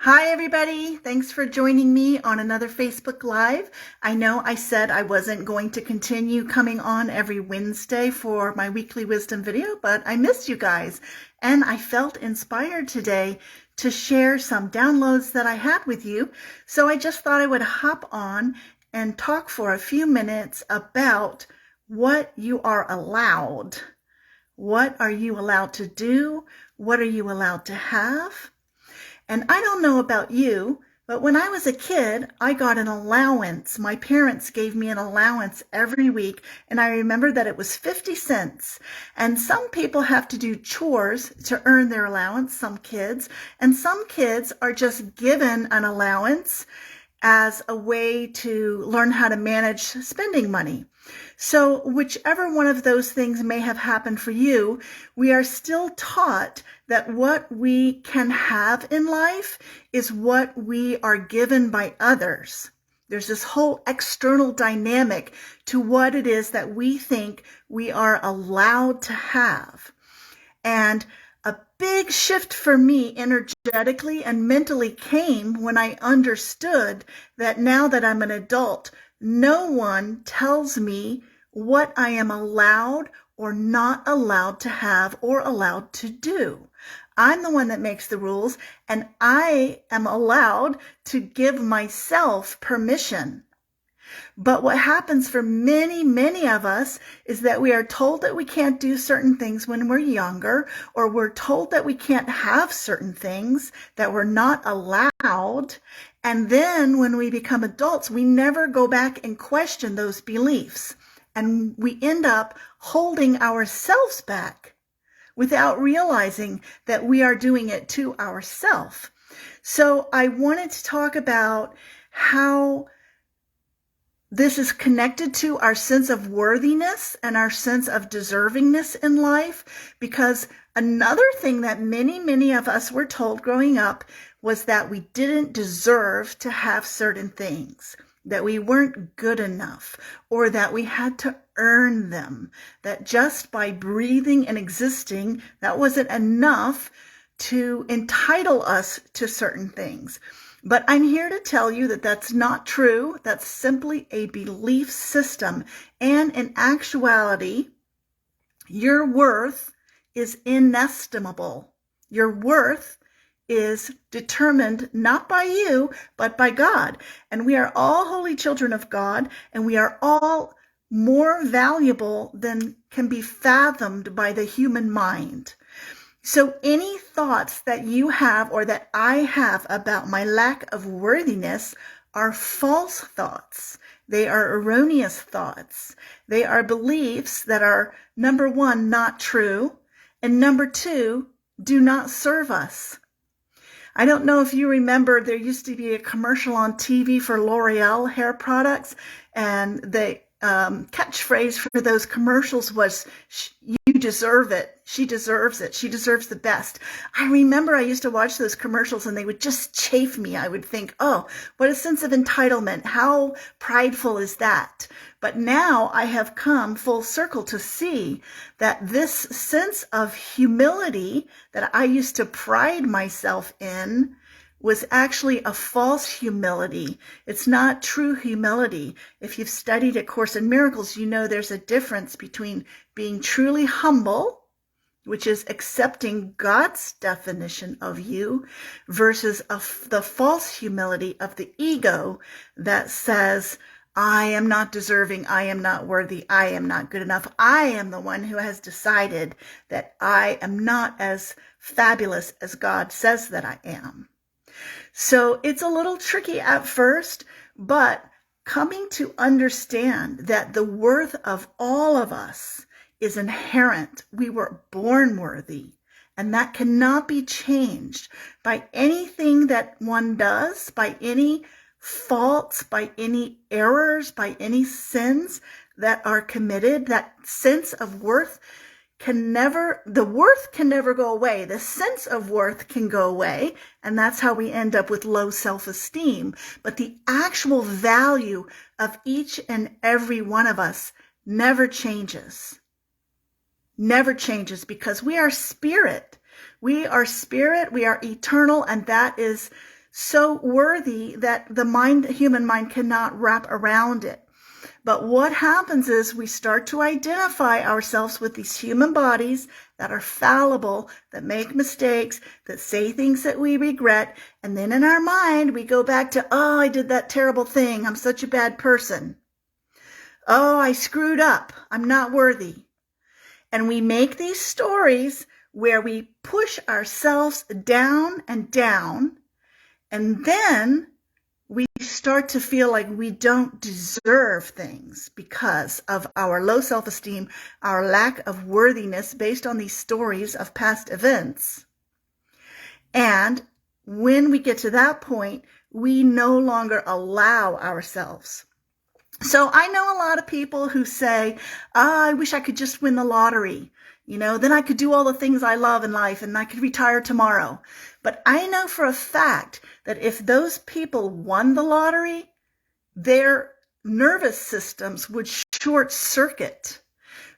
Hi, everybody. Thanks for joining me on another Facebook Live. I know I said I wasn't going to continue coming on every Wednesday for my weekly wisdom video, but I missed you guys. And I felt inspired today to share some downloads that I had with you. So I just thought I would hop on and talk for a few minutes about what you are allowed. What are you allowed to do? What are you allowed to have? And I don't know about you, but when I was a kid, I got an allowance. My parents gave me an allowance every week, and I remember that it was 50 cents. And some people have to do chores to earn their allowance, some kids, and some kids are just given an allowance as a way to learn how to manage spending money. So whichever one of those things may have happened for you, we are still taught that what we can have in life is what we are given by others. There's this whole external dynamic to what it is that we think we are allowed to have. And a big shift for me energetically and mentally came when I understood that now that I'm an adult, no one tells me what I am allowed or not allowed to have or allowed to do. I'm the one that makes the rules, and I am allowed to give myself permission. But what happens for many, many of us is that we are told that we can't do certain things when we're younger, or we're told that we can't have certain things, that we're not allowed. And then when we become adults, we never go back and question those beliefs. And we end up holding ourselves back without realizing that we are doing it to ourselves. So I wanted to talk about how this is connected to our sense of worthiness and our sense of deservingness in life, because another thing that many, many of us were told growing up was that we didn't deserve to have certain things, that we weren't good enough, or that we had to earn them, that just by breathing and existing, that wasn't enough to entitle us to certain things. But I'm here to tell you that that's not true. That's simply a belief system. And in actuality, your worth is inestimable. Your worth is determined not by you, but by God. And we are all holy children of God, and we are all more valuable than can be fathomed by the human mind. So any thoughts that you have or that I have about my lack of worthiness are false thoughts. They are erroneous thoughts. They are beliefs that are, number one, not true, and number two, do not serve us. I don't know if you remember, there used to be a commercial on TV for L'Oreal hair products, and the catchphrase for those commercials was, "You deserve it. She deserves it. She deserves the best." I remember I used to watch those commercials and they would just chafe me. I would think, oh, what a sense of entitlement. How prideful is that? But now I have come full circle to see that this sense of humility that I used to pride myself in was actually a false humility. It's not true humility. If you've studied A Course in Miracles, you know there's a difference between being truly humble, which is accepting God's definition of you, versus the false humility of the ego that says, I am not deserving, I am not worthy, I am not good enough. I am the one who has decided that I am not as fabulous as God says that I am. So it's a little tricky at first, but coming to understand that the worth of all of us is inherent. We were born worthy, and that cannot be changed by anything that one does, by any faults, by any errors, by any sins that are committed. That sense of worth the worth can never go away. The sense of worth can go away, and that's how we end up with low self-esteem. But the actual value of each and every one of us never changes. Never changes, because we are spirit. We are spirit, we are eternal, and that is so worthy that the human mind cannot wrap around it. But what happens is we start to identify ourselves with these human bodies that are fallible, that make mistakes, that say things that we regret. And then in our mind, we go back to, oh, I did that terrible thing. I'm such a bad person. Oh, I screwed up. I'm not worthy. And we make these stories where we push ourselves down and down. And then we start to feel like we don't deserve things because of our low self-esteem, our lack of worthiness based on these stories of past events. And when we get to that point, we no longer allow ourselves. So I know a lot of people who say, I wish I could just win the lottery. Then I could do all the things I love in life and I could retire tomorrow. But I know for a fact that if those people won the lottery, their nervous systems would short circuit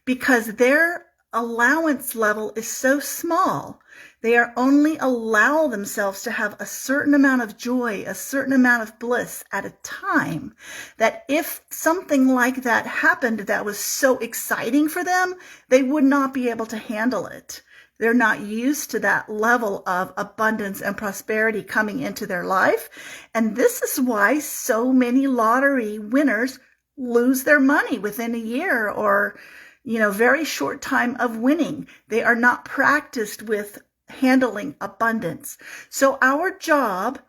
because their allowance level is so small. They are only allow themselves to have a certain amount of joy, a certain amount of bliss at a time, that if something like that happened that was so exciting for them, they would not be able to handle it. They're not used to that level of abundance and prosperity coming into their life. And this is why so many lottery winners lose their money within a year or, very short time of winning. They are not practiced with handling abundance. So our job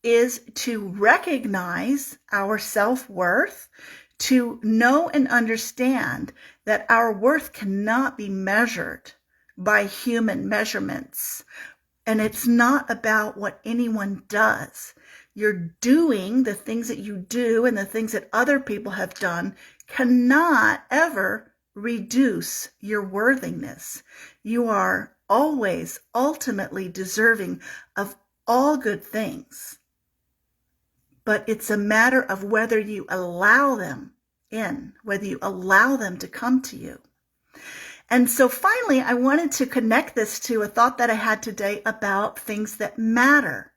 is to recognize our self-worth, to know and understand that our worth cannot be measured by human measurements. And it's not about what anyone does. You're doing the things that you do and the things that other people have done cannot ever reduce your worthiness. You are always ultimately deserving of all good things. But it's a matter of whether you allow them in, whether you allow them to come to you. And so finally, I wanted to connect this to a thought that I had today about things that matter.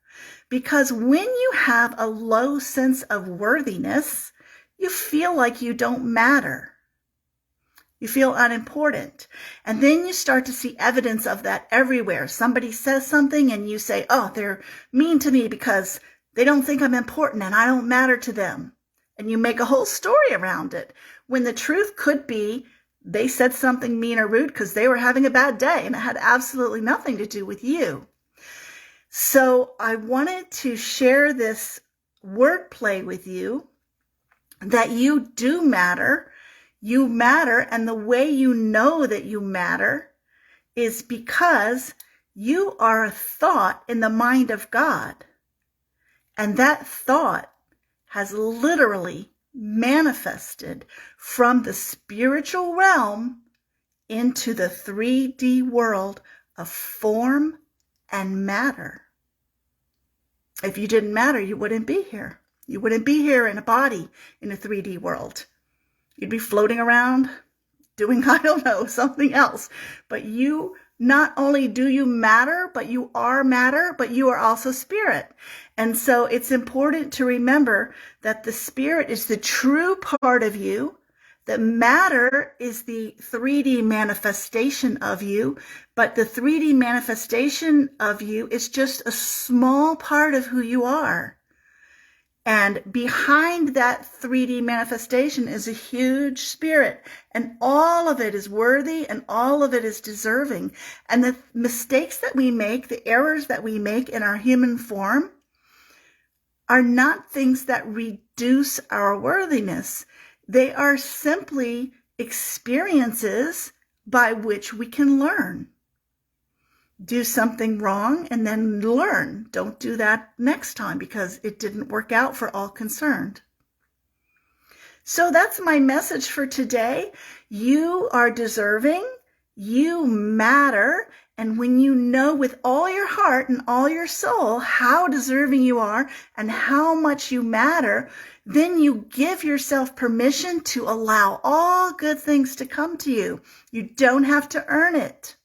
Because when you have a low sense of worthiness, you feel like you don't matter. You feel unimportant. And then you start to see evidence of that everywhere. Somebody says something and you say, oh, they're mean to me because they don't think I'm important and I don't matter to them. And you make a whole story around it. When the truth could be they said something mean or rude because they were having a bad day and it had absolutely nothing to do with you. So I wanted to share this wordplay with you that you do matter. You matter, and the way you know that you matter is because you are a thought in the mind of God. And that thought has literally manifested from the spiritual realm into the 3D world of form and matter. If you didn't matter, you wouldn't be here. You wouldn't be here in a body in a 3D world. You'd be floating around doing, I don't know, something else. But you, not only do you matter, but you are matter, but you are also spirit. And so it's important to remember that the spirit is the true part of you, that matter is the 3D manifestation of you, but the 3D manifestation of you is just a small part of who you are. And behind that 3D manifestation is a huge spirit, and all of it is worthy and all of it is deserving. And the mistakes that we make, the errors that we make in our human form are not things that reduce our worthiness. They are simply experiences by which we can learn. Do something wrong and then learn. Don't do that next time because it didn't work out for all concerned. So that's my message for today. You are deserving. You matter. And when you know with all your heart and all your soul how deserving you are and how much you matter, then you give yourself permission to allow all good things to come to you. You don't have to earn it.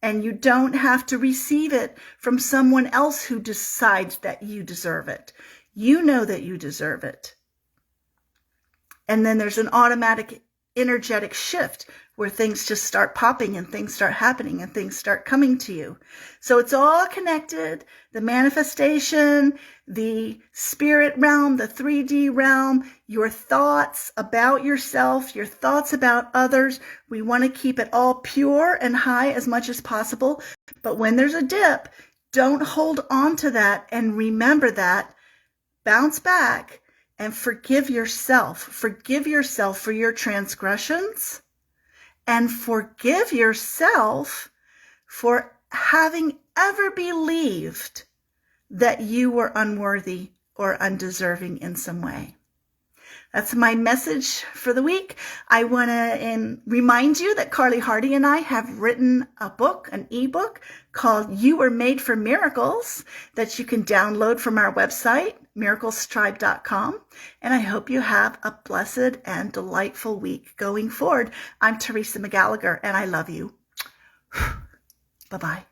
And you don't have to receive it from someone else who decides that you deserve it. You know that you deserve it. And then there's an automatic energetic shift where things just start popping and things start happening and things start coming to you. So it's all connected. The manifestation, the spirit realm, the 3D realm, your thoughts about yourself, your thoughts about others. We want to keep it all pure and high as much as possible. But when there's a dip, don't hold on to that, and remember that. Bounce back and forgive yourself. Forgive yourself for your transgressions, and forgive yourself for having ever believed that you were unworthy or undeserving in some way. That's my message for the week. I want to remind you that Carly Hardy and I have written a book, an ebook called You Were Made for Miracles, that you can download from our website, miraclestribe.com. And I hope you have a blessed and delightful week going forward. I'm Teresa McGallagher, and I love you. Bye-bye.